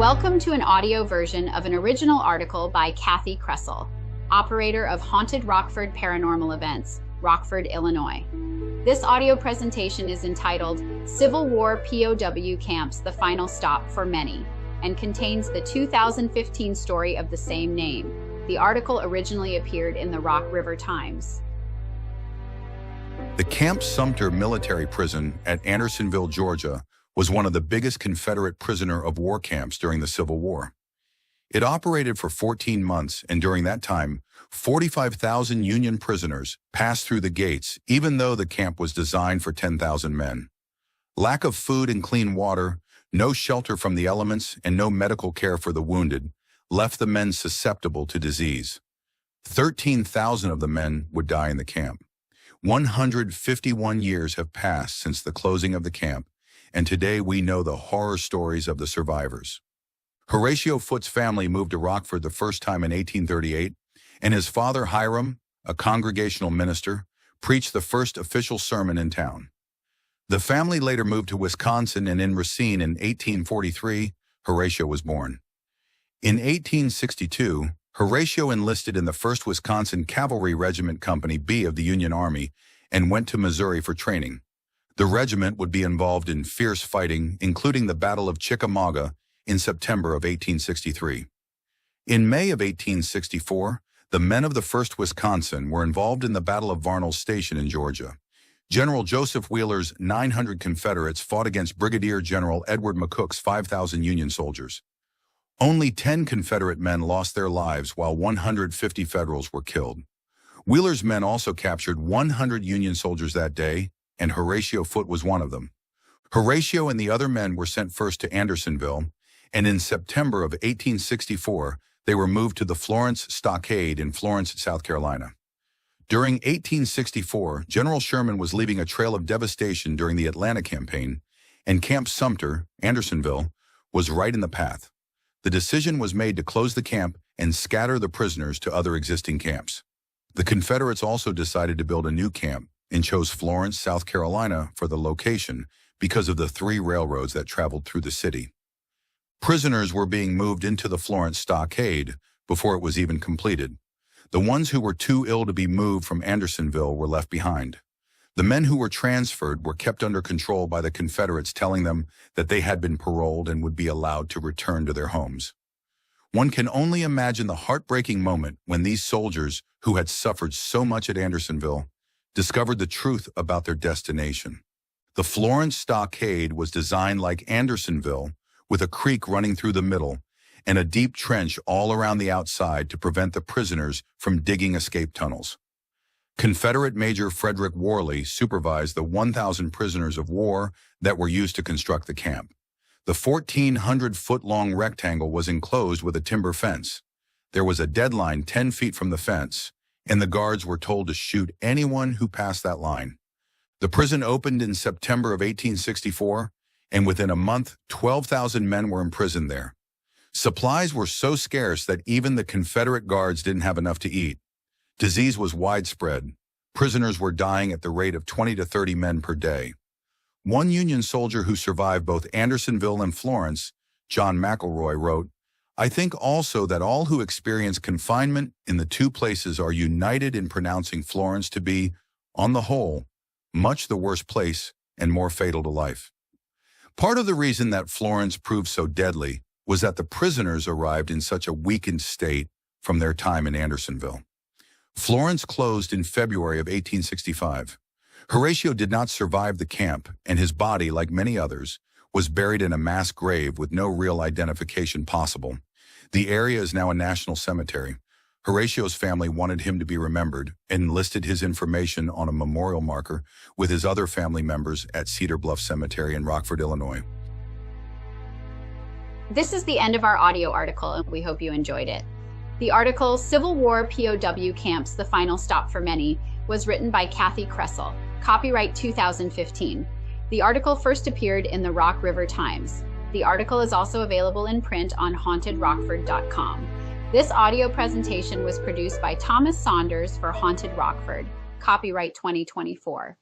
Welcome to an audio version of an original article by Kathi Kresol, operator of Haunted Rockford Paranormal Events, Rockford, Illinois. This audio presentation is entitled Civil War POW Camps, the Final Stop for Many, and contains the 2015 story of the same name. The article originally appeared in the Rock River Times. The Camp Sumter military prison at Andersonville, Georgia, was one of the biggest Confederate prisoner of war camps during the Civil War. It operated for 14 months, and during that time, 45,000 Union prisoners passed through the gates, even though the camp was designed for 10,000 men. Lack of food and clean water, no shelter from the elements, and no medical care for the wounded left the men susceptible to disease. 13,000 of the men would die in the camp. 151 years have passed since the closing of the camp, and today we know the horror stories of the survivors. Horatio Foote's family moved to Rockford the first time in 1838, and his father Hiram, a congregational minister, preached the first official sermon in town. The family later moved to Wisconsin, and in Racine in 1843, Horatio was born. In 1862, Horatio enlisted in the 1st Wisconsin Cavalry Regiment Company B of the Union Army and went to Missouri for training. The regiment would be involved in fierce fighting, including the Battle of Chickamauga in September of 1863. In May of 1864, the men of the 1st Wisconsin were involved in the Battle of Varnall's Station in Georgia. General Joseph Wheeler's 900 Confederates fought against Brigadier General Edward McCook's 5,000 Union soldiers. Only 10 Confederate men lost their lives, while 150 Federals were killed. Wheeler's men also captured 100 Union soldiers that day, and Horatio Foote was one of them. Horatio and the other men were sent first to Andersonville, and in September of 1864, they were moved to the Florence Stockade in Florence, South Carolina. During 1864, General Sherman was leaving a trail of devastation during the Atlanta campaign, and Camp Sumter, Andersonville, was right in the path. The decision was made to close the camp and scatter the prisoners to other existing camps. The Confederates also decided to build a new camp and chose Florence, South Carolina for the location because of the 3 railroads that traveled through the city. Prisoners were being moved into the Florence Stockade before it was even completed. The ones who were too ill to be moved from Andersonville were left behind. The men who were transferred were kept under control by the Confederates, telling them that they had been paroled and would be allowed to return to their homes. One can only imagine the heartbreaking moment when these soldiers, who had suffered so much at Andersonville, discovered the truth about their destination. The Florence Stockade was designed like Andersonville, with a creek running through the middle and a deep trench all around the outside to prevent the prisoners from digging escape tunnels. Confederate Major Frederick Worley supervised the 1,000 prisoners of war that were used to construct the camp. The 1,400-foot-long rectangle was enclosed with a timber fence. There was a deadline 10 feet from the fence, and the guards were told to shoot anyone who passed that line. The prison opened in September of 1864, and within a month, 12,000 men were imprisoned there. Supplies were so scarce that even the Confederate guards didn't have enough to eat. Disease was widespread. Prisoners were dying at the rate of 20 to 30 men per day. One Union soldier who survived both Andersonville and Florence, John McElroy, wrote, "I think also that all who experience confinement in the 2 places are united in pronouncing Florence to be, on the whole, much the worst place and more fatal to life." Part of the reason that Florence proved so deadly was that the prisoners arrived in such a weakened state from their time in Andersonville. Florence closed in February of 1865. Horatio did not survive the camp, and his body, like many others, was buried in a mass grave with no real identification possible. The area is now a national cemetery. Horatio's family wanted him to be remembered and listed his information on a memorial marker with his other family members at Cedar Bluff Cemetery in Rockford, Illinois. This is the end of our audio article, and we hope you enjoyed it. The article, Civil War POW Camps, the Final Stop for Many, was written by Kathi Kresol, copyright 2015. The article first appeared in the Rock River Times. The article is also available in print on hauntedrockford.com. This audio presentation was produced by Thomas Saunders for Haunted Rockford, copyright 2024.